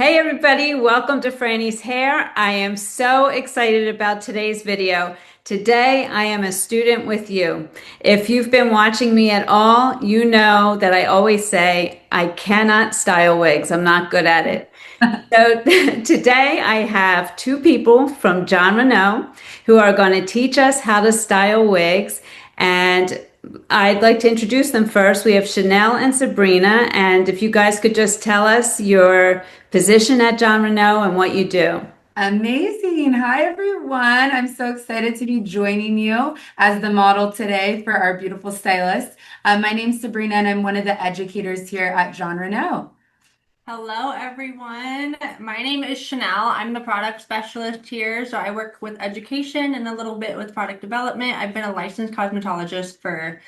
Hey everybody, welcome to Frannie's Hair. I am so excited about today's video. Today I am a student with you. If you've been watching me at all, you know that I always say I cannot style wigs. I'm not good at it. So today I have two people from Jon Renau who are going to teach us how to style wigs, and I'd like to introduce them first. We have Chanel and Sabrina, and if you guys could just tell us your position at Jon Renau and what you do. Amazing. Hi, everyone. I'm so excited to be joining you as the model today for our beautiful stylist. My name's Sabrina, and I'm one of the educators here at Jon Renau. Hello, everyone. My name is Chanel. I'm the product specialist here. So I work with education and a little bit with product development. I've been a licensed cosmetologist for,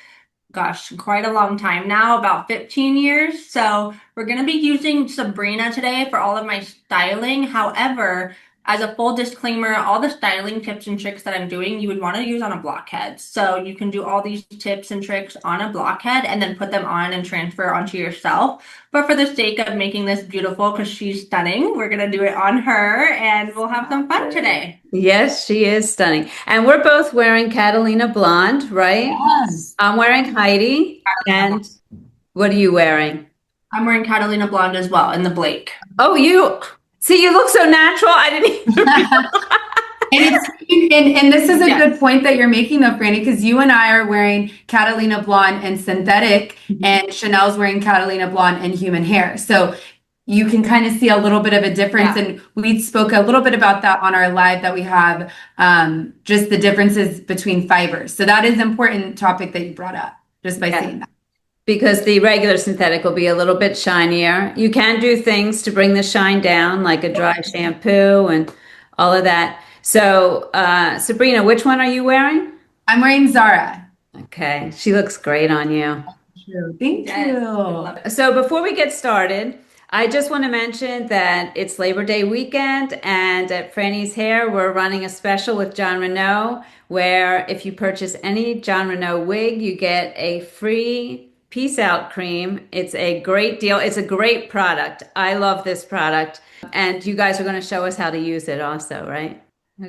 gosh, quite a long time now, about 15 years. So we're going to be using Sabrina today for all of my styling. However, as a full disclaimer, all the styling tips and tricks that I'm doing, you would want to use on a blockhead. So you can do all these tips and tricks on a blockhead and then put them on and transfer onto yourself. But for the sake of making this beautiful, because she's stunning, we're going to do it on her and we'll have some fun today. Yes, she is stunning. And we're both wearing Catalina Blonde, right? Yes. I'm wearing Heidi. And what are you wearing? I'm wearing Catalina Blonde as well in the Blake. Oh, you see, you look so natural. I didn't even And this is a Yes. good point that you're making, though, Franny, because you and I are wearing Catalina Blonde and synthetic, and Chanel's wearing Catalina Blonde and human hair. So you can kind of see a little bit of a difference. Yeah. And we spoke a little bit about that on our live that we have, just the differences between fibers. So that is an important topic that you brought up just by saying that. because the regular synthetic will be a little bit shinier. You can do things to bring the shine down, like a dry shampoo and all of that. So, Sabrina, which one are you wearing? I'm wearing Zara. Okay, she looks great on you. Thank Yes, I you. love it. So before we get started, I just want to mention that it's Labor Day weekend, and at Frannie's Hair, we're running a special with Jon Renau, where if you purchase any Jon Renau wig, you get a free Peace Out cream. It's a great deal. It's a great product. I love this product. And you guys are going to show us how to use it also, right?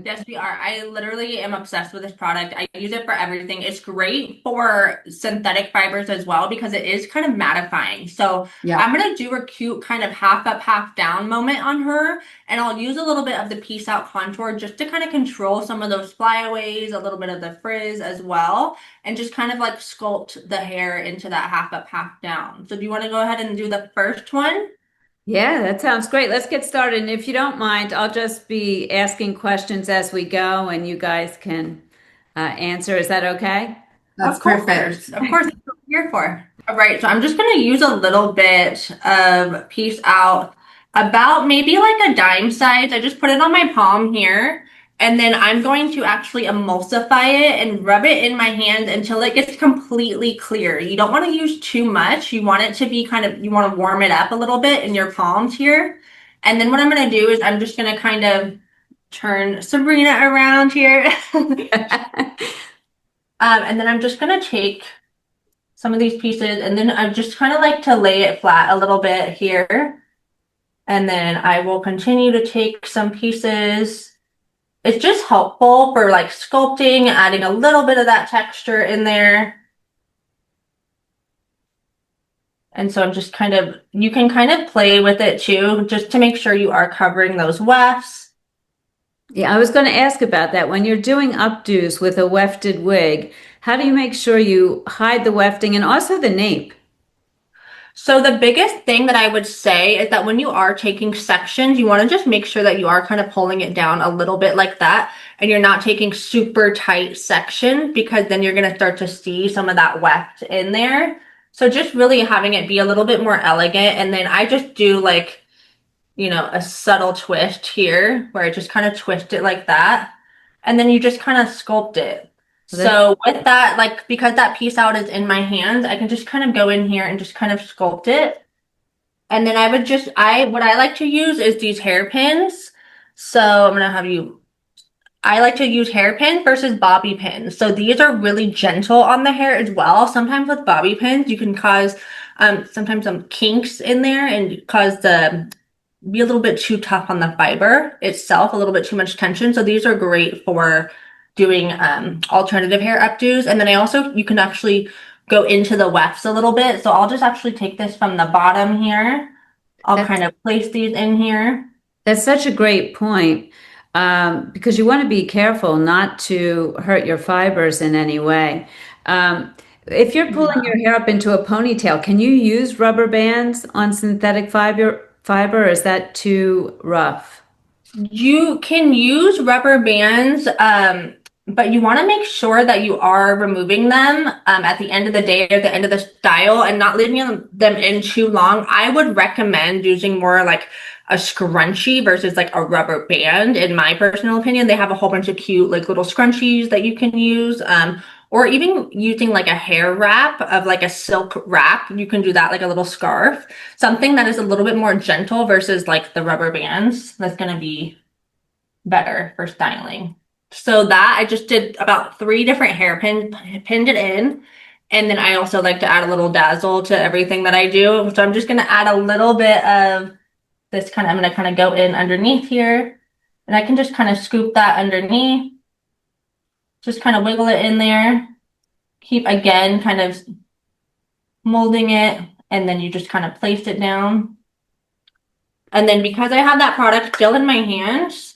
Yes, we are. I literally am obsessed with this product. I use it for everything. It's great for synthetic fibers as well because it is kind of mattifying. So Yeah. I'm going to do a cute kind of half up, half down moment on her. And I'll use a little bit of the Peace Out contour just to kind of control some of those flyaways, a little bit of the frizz as well, and just kind of like sculpt the hair into that half up, half down. So do you want to go ahead and do the first one? Yeah, that sounds great. Let's get started. And if you don't mind, I'll just be asking questions as we go and you guys can answer. Is that okay? That's Of course. perfect. Of course, that's what we're here for. All right, so I'm just gonna use a little bit of Peace Out, about maybe like a dime size. I just put it on my palm here, and then I'm going to actually emulsify it and rub it in my hand until it gets completely clear. You don't want to use too much. You want it to be kind of, you want to warm it up a little bit in your palms here. And then what I'm gonna do is I'm just gonna kind of turn Sabrina around here. And then I'm just gonna take some of these pieces and then I just kind of like to lay it flat a little bit here. And then I will continue to take some pieces. It's just helpful for like sculpting, adding a little bit of that texture in there. And so I'm just kind of, you can kind of play with it too, just to make sure you are covering those wefts. Yeah, I was going to ask about that. When you're doing updos with a wefted wig, how do you make sure you hide the wefting and also the nape? So the biggest thing that I would say is that when you are taking sections, you want to just make sure that you are kind of pulling it down a little bit like that, and you're not taking super tight section because then you're going to start to see some of that weft in there. So just really having it be a little bit more elegant. And then I just do like, you know, a subtle twist here where I just kind of twist it like that. And then you just kind of sculpt it. So with that, like, because that Peace Out is in my hands, I can just kind of go in here and just kind of sculpt it. And then I would just, what I like to use is these hairpins. So I'm going to have you, I like to use hairpin versus bobby pins. So these are really gentle on the hair as well. Sometimes with bobby pins, you can cause sometimes some kinks in there and cause the be a little bit too tough on the fiber itself, a little bit too much tension. So these are great for doing alternative hair updos. And then you can actually go into the wefts a little bit. So I'll just actually take this from the bottom here. I'll kind of place these in here. That's such a great point, because you want to be careful not to hurt your fibers in any way. If you're pulling your hair up into a ponytail, can you use rubber bands on synthetic fiber, or is that too rough? You can use rubber bands, but you want to make sure that you are removing them at the end of the day or the end of the style and not leaving them in too long. I would recommend using more like a scrunchie versus like a rubber band. In my personal opinion, they have a whole bunch of cute like little scrunchies that you can use. Or even using like a hair wrap of like a silk wrap. You can do that like a little scarf. Something that is a little bit more gentle versus like the rubber bands. That's going to be better for styling. So that I just did about 3 different hairpins, pinned it in. And then I also like to add a little dazzle to everything that I do. So I'm just going to add a little bit of this I'm going to kind of go in underneath here. And I can just kind of scoop that underneath. Just kind of wiggle it in there. Keep again kind of molding it. And then you just kind of place it down. And then because I have that product still in my hands,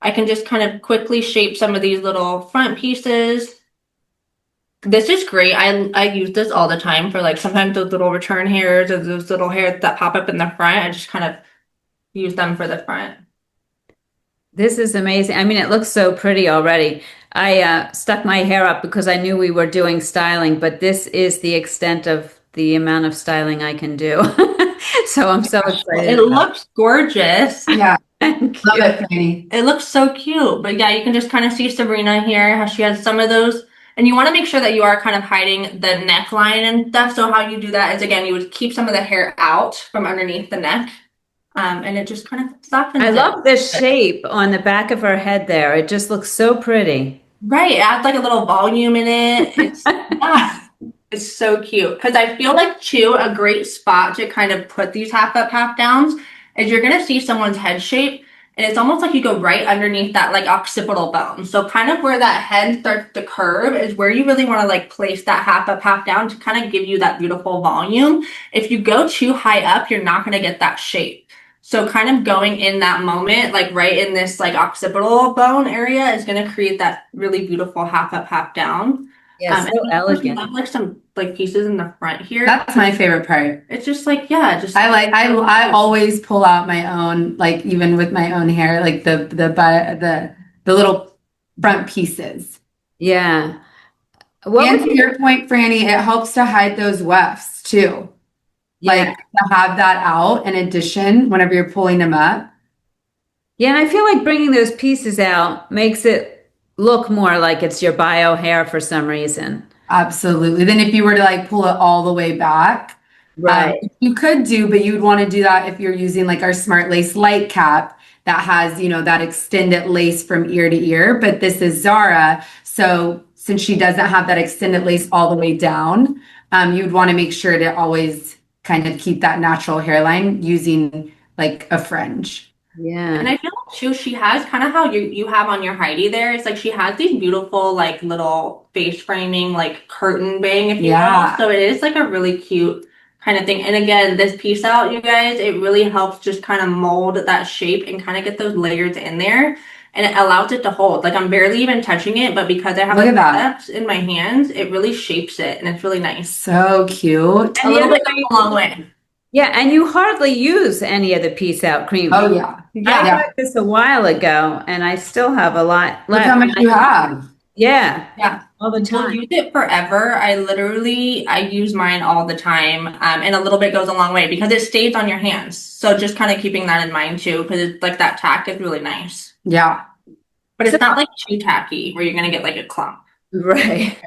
I can just kind of quickly shape some of these little front pieces. This is great. I use this all the time for like sometimes those little return hairs or those little hairs that pop up in the front. I just kind of use them for the front. This is amazing. I mean, it looks so pretty already. I stuck my hair up because I knew we were doing styling, but this is the extent of the amount of styling I can do. So I'm so excited. It looks gorgeous. Yeah. Thank Love you. it, Frannie. It looks so cute. But yeah, you can just kind of see Sabrina here, how she has some of those. And you want to make sure that you are kind of hiding the neckline and stuff. So how you do that is, again, you would keep some of the hair out from underneath the neck. And it just kind of softens I it. love the shape on the back of her head there. It just looks so pretty. Right, it adds like a little volume in it. It's yeah, it's so cute. Because I feel like too, a great spot to kind of put these half up, half downs is you're gonna see someone's head shape, and it's almost like you go right underneath that like occipital bone. So kind of where that head starts to curve is where you really want to like place that half up, half down to kind of give you that beautiful volume. If you go too high up, you're not gonna get that shape. So kind of going in that moment, like right in this like occipital bone area is going to create that really beautiful half up, half down. Yeah, so elegant. I have like some like pieces in the front here. That's my favorite part. It's just like, yeah, just I always pull out my own, like even with my own hair, like the little front pieces. Yeah. And to your point, Frannie, it helps to hide those wefts too. Yeah. Like to have that out in addition whenever you're pulling them up. Yeah, and I feel like bringing those pieces out makes it look more like it's your bio hair for some reason. Absolutely. Then if you were to like pull it all the way back, Right. you could do, but you'd want to do that if you're using like our Smart Lace Light Cap that has, that extended lace from ear to ear. But this is Zara. So since she doesn't have that extended lace all the way down, you'd want to make sure to always kind of keep that natural hairline using like a fringe. Yeah. And I feel like too, she has kind of how you have on your Heidi there. It's like she has these beautiful like little face framing like curtain bang, if you will. So it is like a really cute kind of thing. And again, this piece out, you guys, it really helps just kind of mold that shape and kind of get those layers in there. And it allows it to hold. Like I'm barely even touching it, but because I have like steps in my hands, it really shapes it, and it's really nice. So cute. A little bit goes a long way. Yeah, and you hardly use any of the piece out cream. Oh yeah. I got this a while ago, and I still have a lot left. Look how much you have. Yeah. Yeah. All the time. We'll use it forever. I use mine all the time. And a little bit goes a long way because it stays on your hands. So just kind of keeping that in mind too, because it's like that tack is really nice. Yeah. But it's not like too tacky where you're going to get like a clump. Right.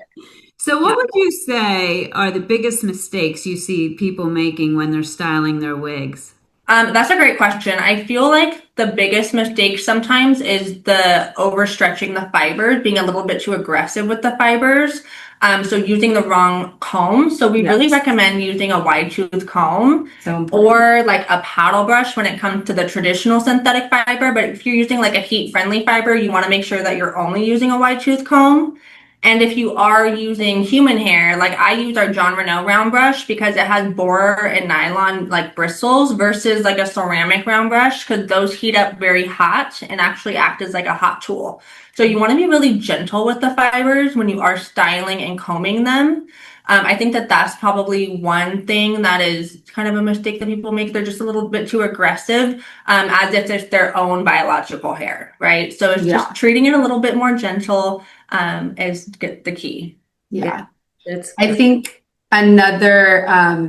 So what would you say are the biggest mistakes you see people making when they're styling their wigs? That's a great question. I feel like the biggest mistake sometimes is the overstretching the fibers, being a little bit too aggressive with the fibers. So using the wrong comb. So we really recommend using a wide tooth comb So important. or like a paddle brush when it comes to the traditional synthetic fiber. But if you're using like a heat friendly fiber, you want to make sure that you're only using a wide tooth comb. And if you are using human hair, like I use our Jon Renau round brush because it has borer and nylon like bristles versus like a ceramic round brush because those heat up very hot and actually act as like a hot tool. So you want to be really gentle with the fibers when you are styling and combing them. I think that that's probably one thing that is kind of a mistake that people make. They're just a little bit too aggressive, as if it's their own biological hair, right? So it's just treating it a little bit more gentle, is the key. Yeah. That's I think another,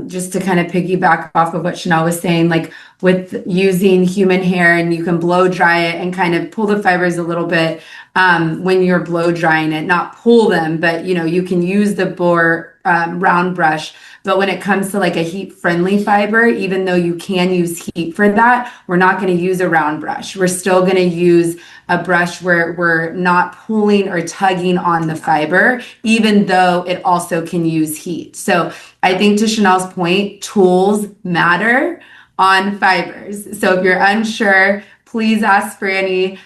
just to kind of piggyback off of what Chanel was saying, like with using human hair and you can blow dry it and kind of pull the fibers a little bit when you're blow drying it, not pull them, but you can use the boar round brush. But when it comes to like a heat friendly fiber, even though you can use heat for that, we're not going to use a round brush. We're still going to use a brush where we're not pulling or tugging on the fiber, even though it also can use heat. So I think to Chanel's point, tools matter on fibers. So if you're unsure, please ask Frannie,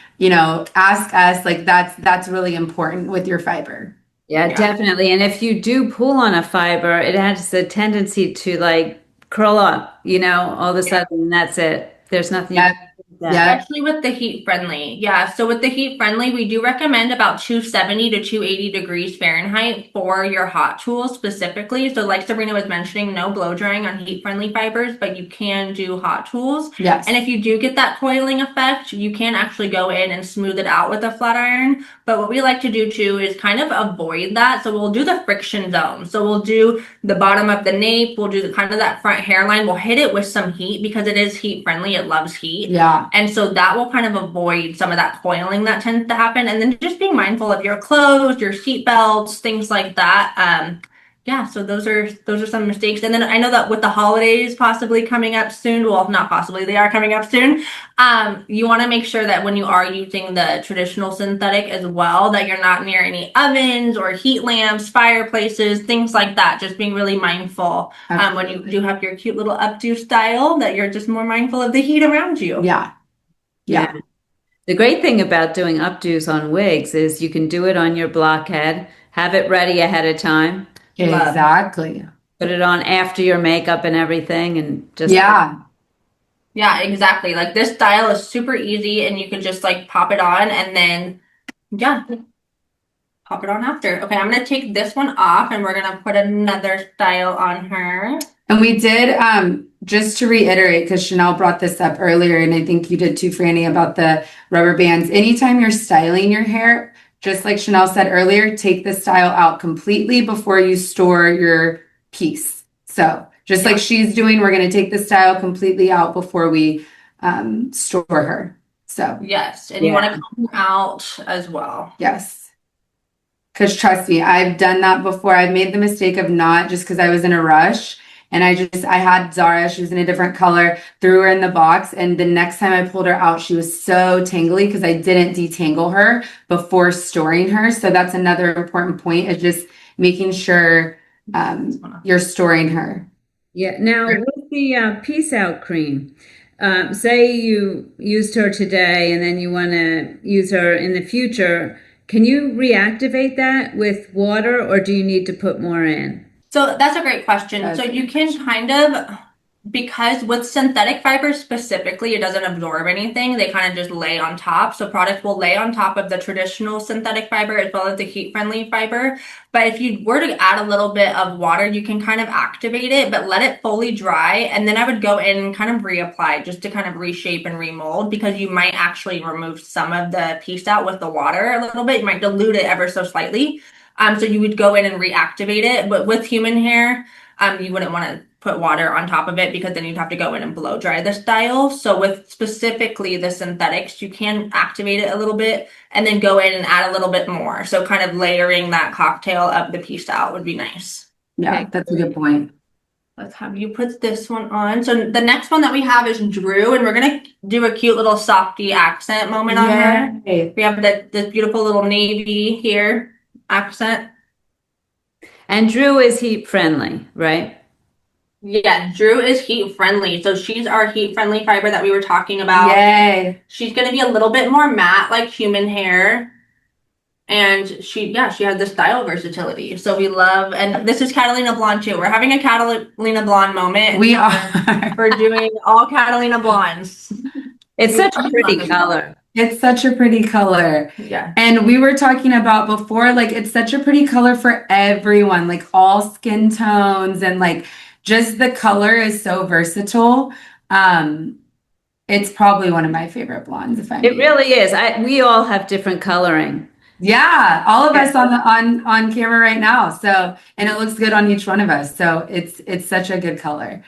ask us. Like that's really important with your fiber. Yeah, definitely. And if you do pull on a fiber, it has a tendency to like curl up, all of a sudden, and that's it. There's nothing you can do with that. Especially with the heat friendly. Yeah. So with the heat friendly, we do recommend about 270 to 280 degrees Fahrenheit for your hot tools specifically. So like Sabrina was mentioning, no blow drying on heat friendly fibers, but you can do hot tools. Yes. And if you do get that coiling effect, you can actually go in and smooth it out with a flat iron. But what we like to do too is kind of avoid that. So we'll do the friction zone. So we'll do the bottom of the nape. We'll do the kind of that front hairline. We'll hit it with some heat because it is heat friendly. It loves heat. Yeah. And so that will kind of avoid some of that coiling that tends to happen. And then just being mindful of your clothes, your seat belts, things like that. Yeah, so those are some mistakes. And then I know that with the holidays possibly coming up soon, well, not possibly, they are coming up soon. You want to make sure that when you are using the traditional synthetic as well, that you're not near any ovens or heat lamps, fireplaces, things like that. Just being really mindful when you do have your cute little updo style, that you're just more mindful of the heat around you. Yeah. Yeah. The great thing about doing updos on wigs is you can do it on your blockhead, have it ready ahead of time. Exactly. Put it on after your makeup and everything and just Yeah, exactly. Like this style is super easy and you can just like pop it on and then pop it on after. Okay, I'm gonna take this one off and we're gonna put another style on her. And we did, just to reiterate, because Chanel brought this up earlier, and I think you did too, Frannie, about the rubber bands. Anytime you're styling your hair, just like Chanel said earlier, take the style out completely before you store your piece. So just like she's doing, we're going to take the style completely out before we store her. So yes, and you want to comb out as well. Yes. Because trust me, I've done that before. I've made the mistake of not, just because I was in a rush. And I had Zara, she was in a different color, threw her in the box. And the next time I pulled her out, she was so tangly because I didn't detangle her before storing her. So that's another important point, is just making sure you're storing her. Yeah. Now with the Peace Out cream, say you used her today and then you want to use her in the future, can you reactivate that with water or do you need to put more in? So that's a great question. So you can kind of, because with synthetic fibers specifically, it doesn't absorb anything. They kind of just lay on top. So products will lay on top of the traditional synthetic fiber as well as the heat-friendly fiber. But if you were to add a little bit of water, you can kind of activate it, but let it fully dry. And then I would go in and kind of reapply just to kind of reshape and remold, because you might actually remove some of the piece out with the water a little bit. You might dilute it ever so slightly. So you would go in and reactivate it. But with human hair, you wouldn't want to put water on top of it because then you'd have to go in and blow dry the style. So with specifically the synthetics, you can activate it a little bit and then go in and add a little bit more. So kind of layering that cocktail of the piece out would be nice. Yeah, okay, that's a good point. Let's have you put this one on. So the next one that we have is Drew, and we're going to do a cute little softy accent moment on her. We have this beautiful little navy here accent. And Drew is heat friendly, right? Yeah, Drew is heat friendly. So she's our heat friendly fiber that we were talking about. Yay. She's going to be a little bit more matte like human hair. And she has the style versatility. So we love, and this is Catalina Blonde too. We're having a Catalina Blonde moment. We are. We're doing all Catalina Blondes. It's We such a love pretty this color. It's such a pretty color. Yeah. And we were talking about before, like it's such a pretty color for everyone, like all skin tones and like just the color is so versatile. It's probably one of my favorite blondes, if I It may. really is. We all have different coloring. Yeah, all of us on camera right now. So, and it looks good on each one of us. So it's such a good color.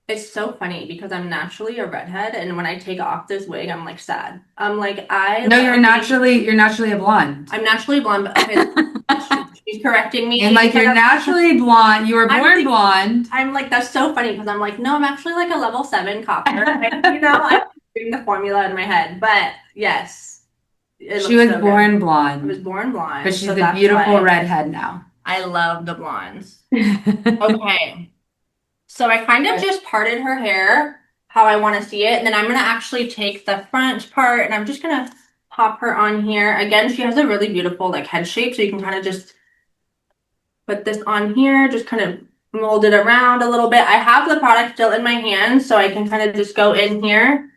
It's so funny because I'm naturally a redhead, and when I take off this wig, I'm like sad. I'm like, No, you're naturally a blonde. I'm naturally blonde, but okay, she's correcting me. And like you're naturally blonde. You were born blonde. I'm like, that's so funny because I'm like, no, I'm actually like a level 7 copper. I'm doing the formula in my head. But yes, She was born blonde. I was born blonde. But she's a beautiful redhead now. I love the blondes. Okay. So I kind of just parted her hair how I want to see it. And then I'm going to actually take the front part and I'm just going to pop her on here. Again, she has a really beautiful like head shape. So you can kind of just put this on here, just kind of mold it around a little bit. I have the product still in my hand, so I can kind of just go in here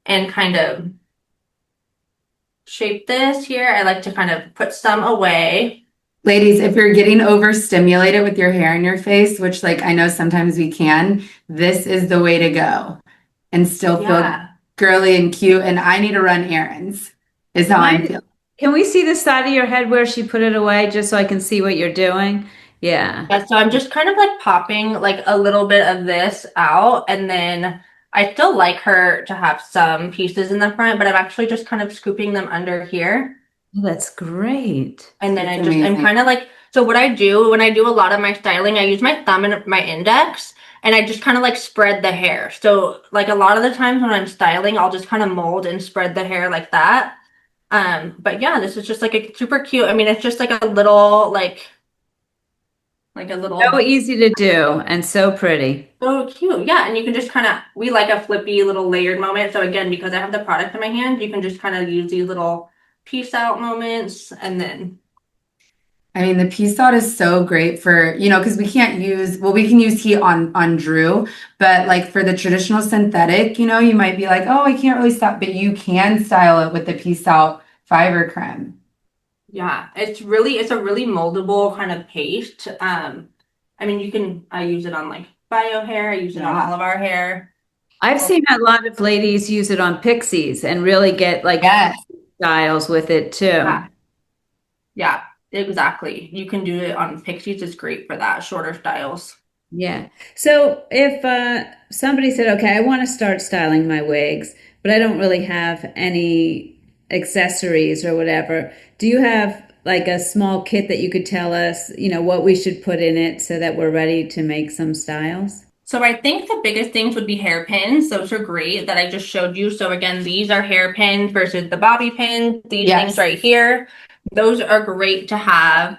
and kind of shape this here. I like to kind of put some away. Ladies, if you're getting overstimulated with your hair in your face, which like I know sometimes we can, this is the way to go and still feel girly and cute. And I need to run errands is how I'm feeling. Can we see the side of your head where she put it away just so I can see what you're doing? Yeah. So I'm just kind of like popping like a little bit of this out, and then I still like her to have some pieces in the front, but I'm actually just kind of scooping them under here. Oh, that's great. And then I'm kind of like, so what I do when I do a lot of my styling, I use my thumb and my index, and I just kind of like spread the hair. So like a lot of the times when I'm styling, I'll just kind of mold and spread the hair like that. But yeah, this is just like a super cute. I mean, it's just like a little so easy to do and so pretty. So cute. Yeah, and you can just kind of, we like a flippy little layered moment. So again, because I have the product in my hand, you can just kind of use these little piece out moments, and then I mean, the piece out is so great for, because we can use heat on Drew, but like for the traditional synthetic, you might be like, oh, I can't really stop, but you can style it with the piece out fiber creme. Yeah, it's a really moldable kind of paste. I mean, I use it on like bio hair, I use it on all of our hair. I've seen a lot of ladies use it on pixies and really get like styles with it too. Yeah, exactly. You can do it on pixies. It's great for that, shorter styles. Yeah. So if somebody said, okay, I want to start styling my wigs, but I don't really have any accessories or whatever, do you have like a small kit that you could tell us, what we should put in it so that we're ready to make some styles? So I think the biggest things would be hairpins. Those are great that I just showed you. So again, these are hairpins versus the bobby pins. These things right here, those are great to have.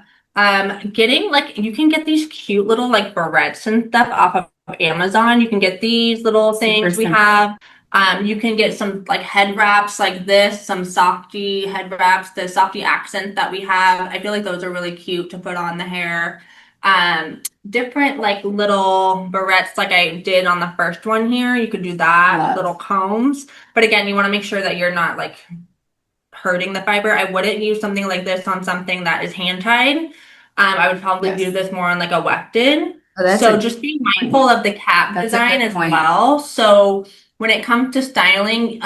Getting like, you can get these cute little like barrettes and stuff off of Amazon. You can get these little things we have. You can get some like head wraps like this, some softy head wraps, the softy accent that we have. I feel like those are really cute to put on the hair. Different like little barrettes like I did on the first one here. You could do that, little combs. But again, you want to make sure that you're not like hurting the fiber. I wouldn't use something like this on something that is hand tied. I would probably do this more on like a wefted. So just be mindful of the cap design as well. So when it comes to styling,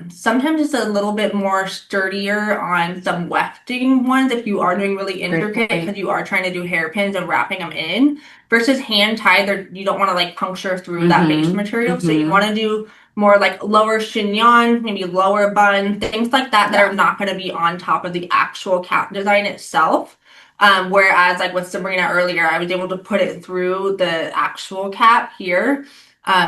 sometimes it's a little bit more sturdier on some wefting ones if you are doing really intricate because you are trying to do hairpins and wrapping them in versus hand tied. You don't want to like puncture through that base material. So you want to do more like lower chignon, maybe lower bun, things like that that are not going to be on top of the actual cap design itself. Whereas like with Sabrina earlier, I was able to put it through the actual cap here.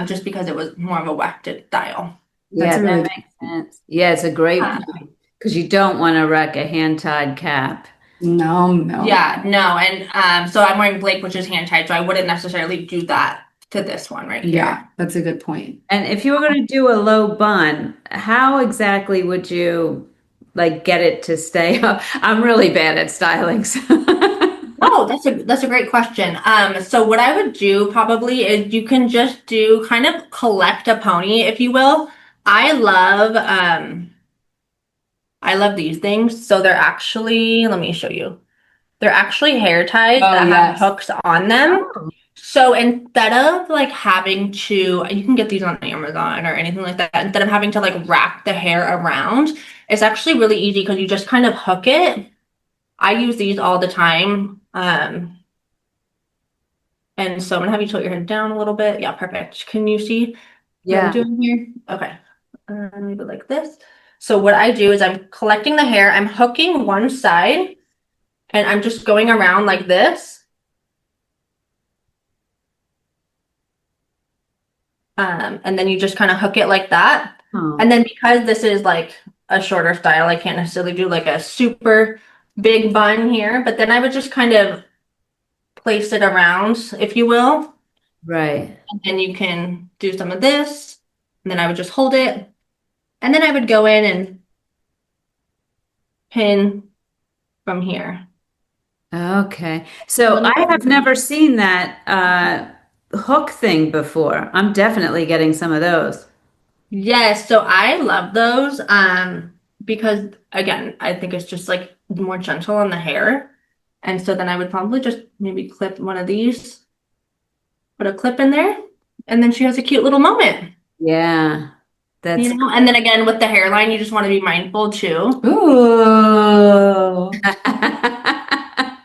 Just because it was more of a wefted style. Yeah, that makes sense. Yeah, it's a great point because you don't want to wreck a hand-tied cap. No, no. Yeah, no, and so I'm wearing Blake, which is hand tied, so I wouldn't necessarily do that to this one right Yeah, here. that's a good point. And if you were going to do a low bun, how exactly would you like get it to stay up? I'm really bad at styling. So. Oh, that's a great question. So what I would do probably is you can just do kind of collect a pony, if you will. I love I love these things. So they're actually, let me show you. They're actually hair ties Oh, that have yes. hooks on them. Oh, So instead of like having to, you can get these on Amazon or anything like that, instead of having to like wrap the hair around, it's actually really easy because you just kind of hook it. I use these all the time. And so I'm gonna have you tilt your head down a little bit. Yeah, perfect. Can you see what I'm yeah. doing here? Okay. Maybe like this. So what I do is I'm collecting the hair, I'm hooking one side, and I'm just going around like this. And then you just kind of hook it like that. Oh, And then because this is like a shorter style, I can't necessarily do like a super big bun here, but then I would just kind of place it around, if you will. right. And then you can do some of this. And then I would just hold it. And then I would go in and pin from here. Okay. So I have never seen that hook thing before. I'm definitely getting some of those. Yes, so I love those because again, I think it's just like more gentle on the hair. And so then I would probably just maybe clip one of these, put a clip in there, and then she has a cute little moment, Yeah. That's you know? And then again with the hairline, you just want to be mindful too. Ooh.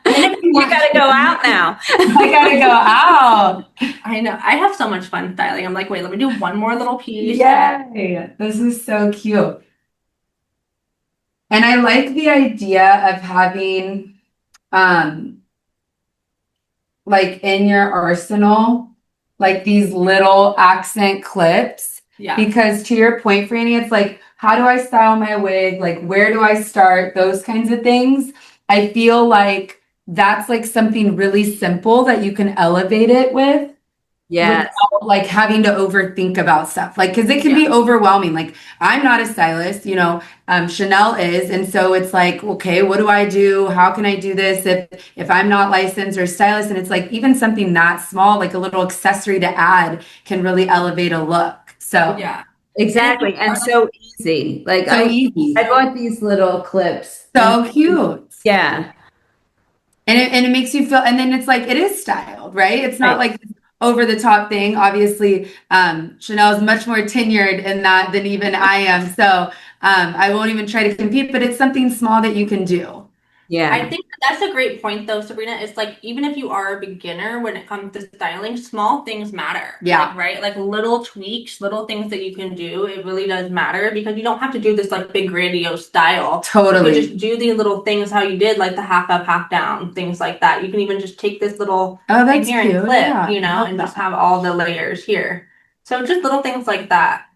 And if you You want got to go out now. I gotta go out. I know, I have so much fun styling. I'm like, wait, let me do one more little piece. Yay. This is so cute. And I like the idea of having um like in your arsenal, like these little accent clips. Yeah. Because to your point, Franny, it's like, how do I style my wig? Like, where do I start? Those kinds of things. I feel like that's like something really simple that you can elevate it with without Yes. like having to overthink about stuff. Like, because it can Yeah. be overwhelming. Like, I'm not a stylist, Chanel is, and so it's like, okay, what do I do? How can I do this if I'm not licensed or stylist? And it's like even something that small, like a little accessory to add, can really elevate a look. So Yeah. Exactly. And so easy. Like so I easy, bought these little clips and so cute. yeah. And it makes you feel, and then it's like it is styled, right? It's not Right. like this over the top thing. Obviously, Chanel is much more tenured in that than even I am. So I won't even try to compete, but it's something small that you can do. I Yeah. think that's a great point though, Sabrina. It's like even if you are a beginner when it comes to styling, small things matter. Yeah. Like, right? Like little tweaks, little things that you can do, it really does matter because you don't have to do this like big grandiose style. You Totally. could just do these little things how you did, like the half up, half down, things like that. You can even just take this little Oh, thing that's here cute. and clip, Yeah. you know, Love and just that. have all the layers here. So just little things like that.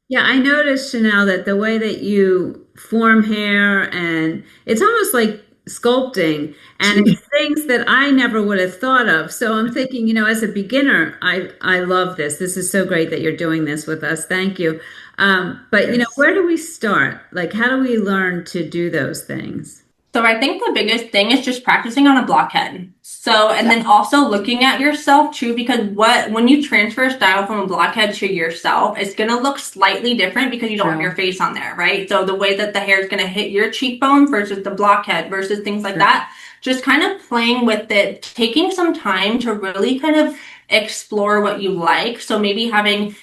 Yeah, I noticed, Chanel, that the way that you form hair and it's almost like sculpting and it's things that I never would have thought of. So I'm thinking, as a beginner, I love this. This is so great that you're doing this with us. Thank you. But Yes. where do we start? Like, how do we learn to do those things? So I think the biggest thing is just practicing on a blockhead. So, and Yeah. then also looking at yourself too, because when you transfer style from a blockhead to yourself, it's gonna look slightly different because you don't have True. your face on there, right? So the way that the hair is gonna hit your cheekbone versus the blockhead versus things like True. that, just kind of playing with it, taking some time to really kind of explore what you like. So maybe having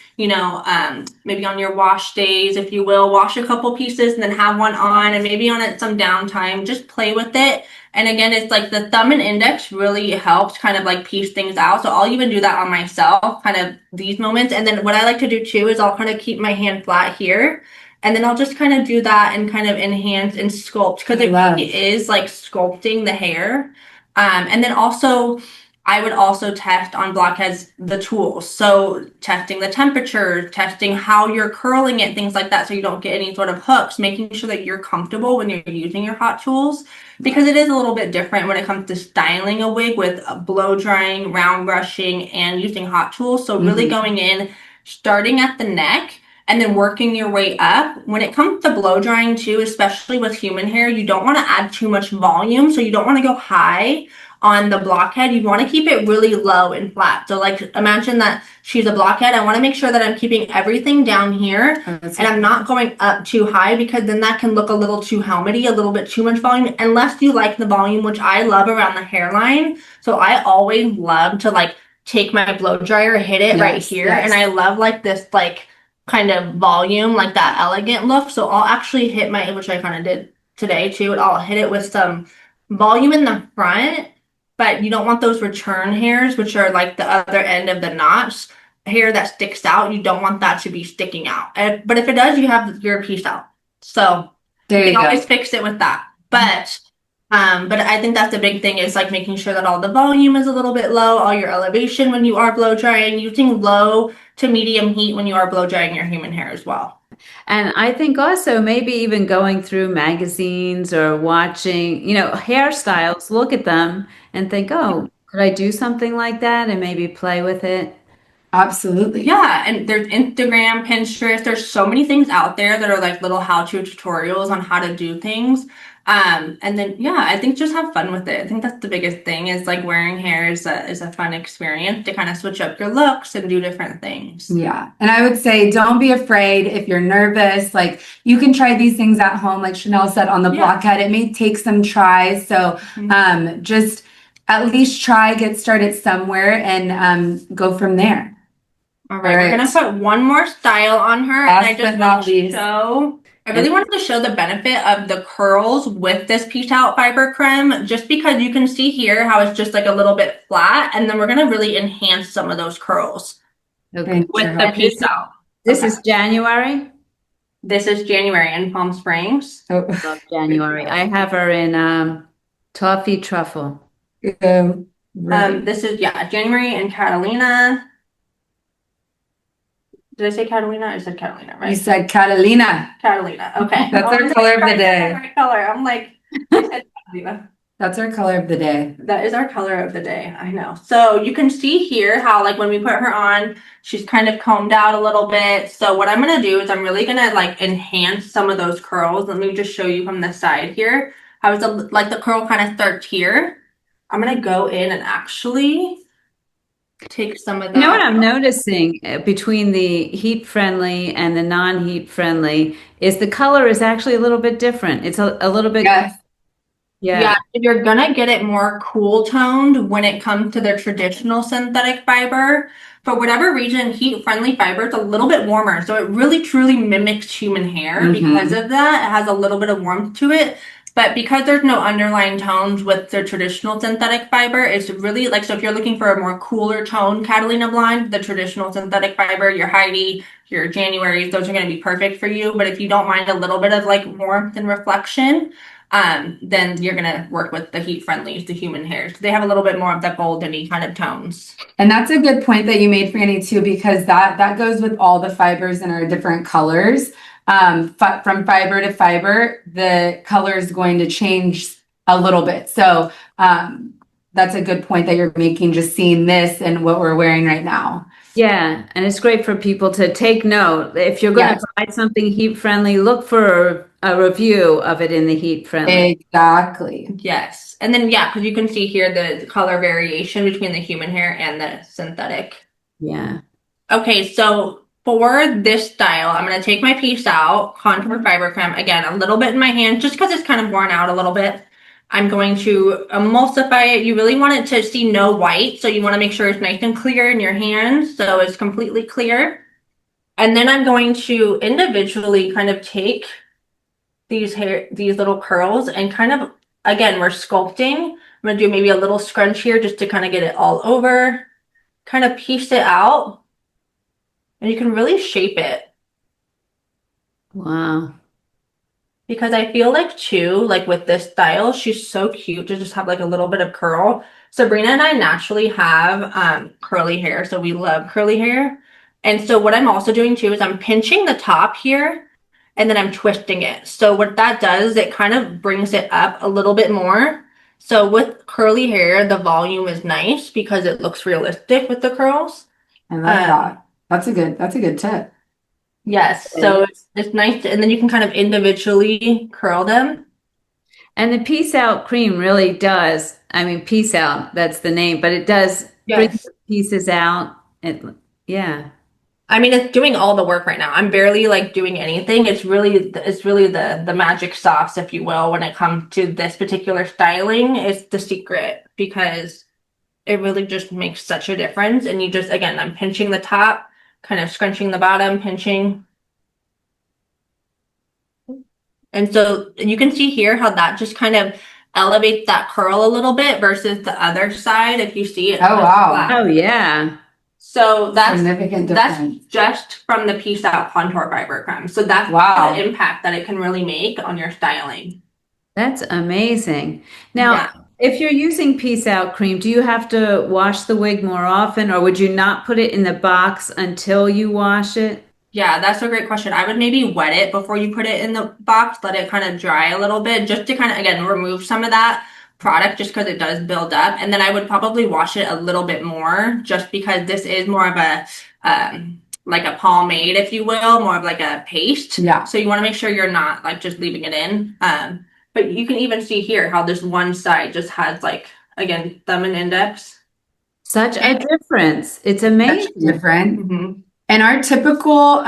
maybe on your wash days, if you will, wash a couple pieces and then have one on and maybe on it some downtime, just play with it. And again, it's like the thumb and index really helps kind of like piece things out. So I'll even do that on myself, kind of these moments. And then what I like to do too is I'll kind of keep my hand flat here. And then I'll just kind of do that and kind of enhance and sculpt because it really is like sculpting the hair. And then also I would also test on blockheads the tools. So testing the temperature, testing how you're curling it, things like that, so you don't get any sort of hooks, making sure that you're comfortable when you're using your hot tools, because it is a little bit different when it comes to styling a wig with blow drying, round brushing, and using hot tools. So really going in, starting at the neck and then working your way up. When it comes to blow drying too, especially with human hair, you don't want to add too much volume. So you don't want to go high on the blockhead. You want to keep it really low and flat. So like imagine that she's a blockhead. I want to make sure that I'm keeping everything down here and I'm not going up too high, because then that can look a little too helmety, a little bit too much volume, unless you like the volume, which I love around the hairline. So I always love to like take my blow dryer, hit it right here. And I love like this like kind of volume, like that elegant look. So I'll actually hit my, which I kind of did today too, and I'll hit it with some volume in the front, but you don't want those return hairs, which are like the other end of the knots, hair that sticks out. You don't want that to be sticking out. But if it does, you have your piece out. So There you can go. always fix it with that. But I think that's the big thing, is like making sure that all the volume is a little bit low, all your elevation when you are blow drying, using low to medium heat when you are blow drying your human hair as well. And I think also maybe even going through magazines or watching, hairstyles, look at them and think, oh, could I do something like that and maybe play with it? Absolutely. Yeah, and there's Instagram, Pinterest, there's so many things out there that are like little how-to tutorials on how to do things. And then yeah, I think just have fun with it. I think that's the biggest thing, is like wearing hair is a fun experience to kind of switch up your looks and do different things. Yeah. And I would say don't be afraid if you're nervous. Like you can try these things at home, like Chanel said on the blockhead. It may take some tries. So just at least try, get started somewhere, and go from there. All right, we're gonna put one more style on her, and I just want to show. I really wanted to show the benefit of the curls with this piece out fiber creme, just because you can see here how it's just like a little bit flat, and then we're gonna really enhance some of those curls with the piece out. This is January. This is January in Palm Springs. Oh, Love January. I have her in toffee truffle. This is January in Catalina. Did I say Catalina? I said Catalina, right? You said Catalina. Catalina. Okay. That's our color of the day. Right color. I'm like, I said Catalina. That's our color of the day. That is our color of the day. I know. So you can see here how like when we put her on, she's kind of combed out a little bit. So what I'm going to do is I'm really going to like enhance some of those curls. Let me just show you from the side here. How it's like the curl kind of starts here. I'm going to go in and actually take some of that. You know what I'm noticing between the heat friendly and the non-heat friendly is the color is actually a little bit different. It's a little bit. Yes. Yeah, you're gonna get it more cool toned when it comes to the traditional synthetic fiber. For whatever reason, heat friendly fiber is a little bit warmer. So it really truly mimics human hair. Because of that, it has a little bit of warmth to it. But because there's no underlying tones with the traditional synthetic fiber, it's really like, so if you're looking for a more cooler tone Catalina blonde, the traditional synthetic fiber, your Heidi, your Januaries, those are going to be perfect for you. But if you don't mind a little bit of like warmth and reflection, then you're going to work with the heat friendlies, the human hairs. They have a little bit more of that goldeny kind of tones. And that's a good point that you made, Frannie, too, because that goes with all the fibers in our different colors. From fiber to fiber, the color is going to change a little bit. So that's a good point that you're making, just seeing this and what we're wearing right now. Yeah, and it's great for people to take note. If you're going to buy something heat friendly, look for a review of it in the heat friendly. Exactly. Yes. And then, because you can see here the color variation between the human hair and the synthetic. Yeah. Okay, so for this style, I'm going to take my piece out, contour fiber creme, again, a little bit in my hand, just because it's kind of worn out a little bit. I'm going to emulsify it. You really want it to see no white, so you want to make sure it's nice and clear in your hands, so it's completely clear. And then I'm going to individually kind of take these little curls and kind of, again, we're sculpting. I'm going to do maybe a little scrunch here just to kind of get it all over, kind of piece it out. And you can really shape it. Wow. because I feel like too, like with this style, she's so cute to just have like a little bit of curl. Sabrina and I naturally have curly hair, so we love curly hair. And so what I'm also doing too is I'm pinching the top here and then I'm twisting it. So what that does, it kind of brings it up a little bit more. So with curly hair, the volume is nice because it looks realistic with the curls. I love that. That's a good tip. Yes, so it's nice, and then you can kind of individually curl them. And the Peace Out cream really does. I mean, Peace Out, that's the name, but it does bring Yes. the pieces out. Yeah. I mean, it's doing all the work right now. I'm barely like doing anything. It's really the magic sauce, if you will, when it comes to this particular styling. It's the secret because it really just makes such a difference. And you just, again, I'm pinching the top, kind of scrunching the bottom, pinching. And so you can see here how that just kind of elevates that curl a little bit versus the other side. If you see it. Oh, wow. Flat. Oh, yeah. So that's Significant that's difference. just from the Peace Out Contour Fiber Creme. So that's Wow. the impact that it can really make on your styling. That's amazing. Now, Yeah. if you're using Peace Out cream, do you have to wash the wig more often, or would you not put it in the box until you wash it? Yeah, that's a great question. I would maybe wet it before you put it in the box, let it kind of dry a little bit, just to kind of, again, remove some of that product just because it does build up. And then I would probably wash it a little bit more just because this is more of a, like a pomade, if you will, more of like a paste. Yeah. So you want to make sure you're not like just leaving it in. But you can even see here how this one side just has like, again, thumb and index. Such a difference. It's That's amazing. different. Mm-hmm. And our typical,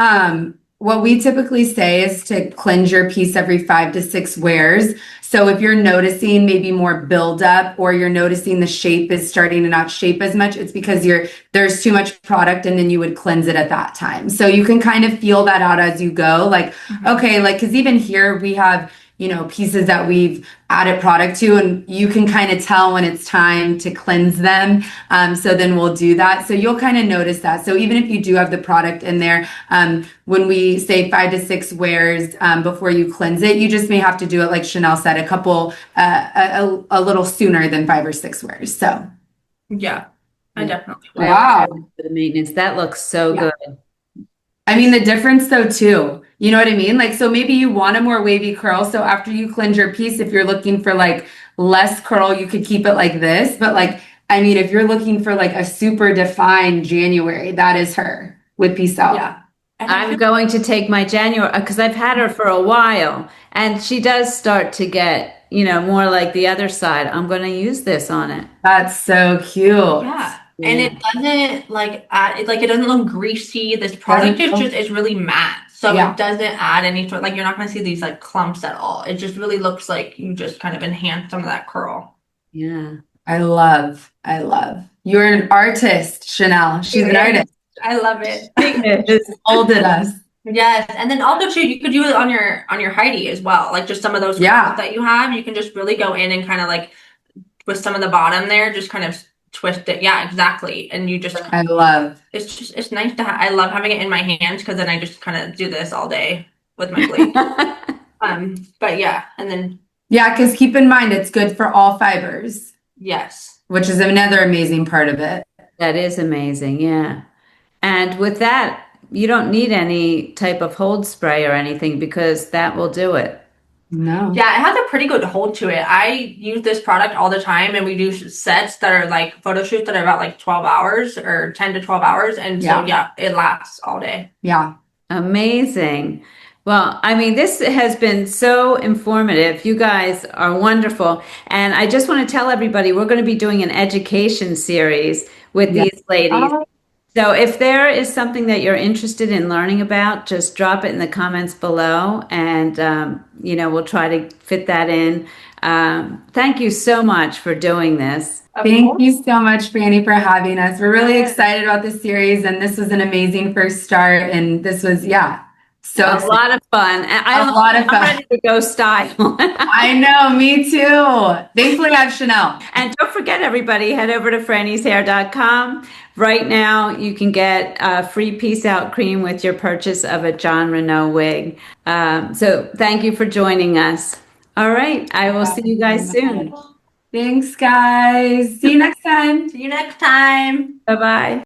what we typically say is to cleanse your piece every 5 to 6 wears. So if you're noticing maybe more buildup or you're noticing the shape is starting to not shape as much, it's because there's too much product and then you would cleanse it at that time. So you can kind of feel that out as you go. Like, okay, like, because even here we have, pieces that we've added product to, and you can kind of tell when it's time to cleanse them. So then we'll do that. So you'll kind of notice that. So even if you do have the product in there, when we say 5 to 6 wears before you cleanse it, you just may have to do it, like Chanel said, a little sooner than 5 or 6 wears. So Yeah, I definitely will. wow. For the maintenance, that looks so Yeah. good. I mean, the difference though, too, you know what I mean? Like, so maybe you want a more wavy curl. So after you cleanse your piece, if you're looking for like less curl, you could keep it like this. But like, I mean, if you're looking for like a super defined January, that is her with Peace Out. Yeah. And I'm going to take my January, because I've had her for a while, and she does start to get, more like the other side. I'm going to use this on it. That's so cute. Yeah. And it doesn't it doesn't look greasy. This product is really matte. So Yeah. it doesn't add any sort, like you're not gonna see these like clumps at all. It just really looks like you just kind of enhance some of that curl. Yeah. I love. You're an artist, Chanel. She's an artist. I love it. Just molded us. Yes. And then also too, you could do it on your Heidi as well. Like just some of those Yeah. curls that you have, you can just really go in and kind of like with some of the bottom there, just kind of twist it. Yeah, exactly. And you just I love. it's nice to have. I love having it in my hands because then I just kind of do this all day with my blade. But yeah, and then Yeah, because keep in mind, it's good for all fibers, yes. which is another amazing part of it. That is amazing. Yeah. And with that, you don't need any type of hold spray or anything, because that will do it. No. Yeah, it has a pretty good hold to it. I use this product all the time, and we do sets that are like photo shoots that are about like 12 hours or 10 to 12 hours. And so, yeah, it lasts all day. Yeah. Amazing. Well, I mean, this has been so informative. You guys are wonderful. And I just want to tell everybody, we're going to be doing an education series with these ladies. So if there is something that you're interested in learning about, just drop it in the comments below, and we'll try to fit that in. Thank you so much for doing this. Thank you so much, Frannie, for having us. We're really excited about this series, and this was an amazing first start. And this was, So A excited. lot of fun. A lot of I'm fun. ready to go style. I know, me too. Thankfully, I have Chanel. And don't forget, everybody, head over to frannieshair.com. Right now, you can get a free Peace Out cream with your purchase of a Jon Renau wig. So thank you for joining us. All right, I will see you guys soon. Thanks, guys. See you next time. See you next time. Bye-bye.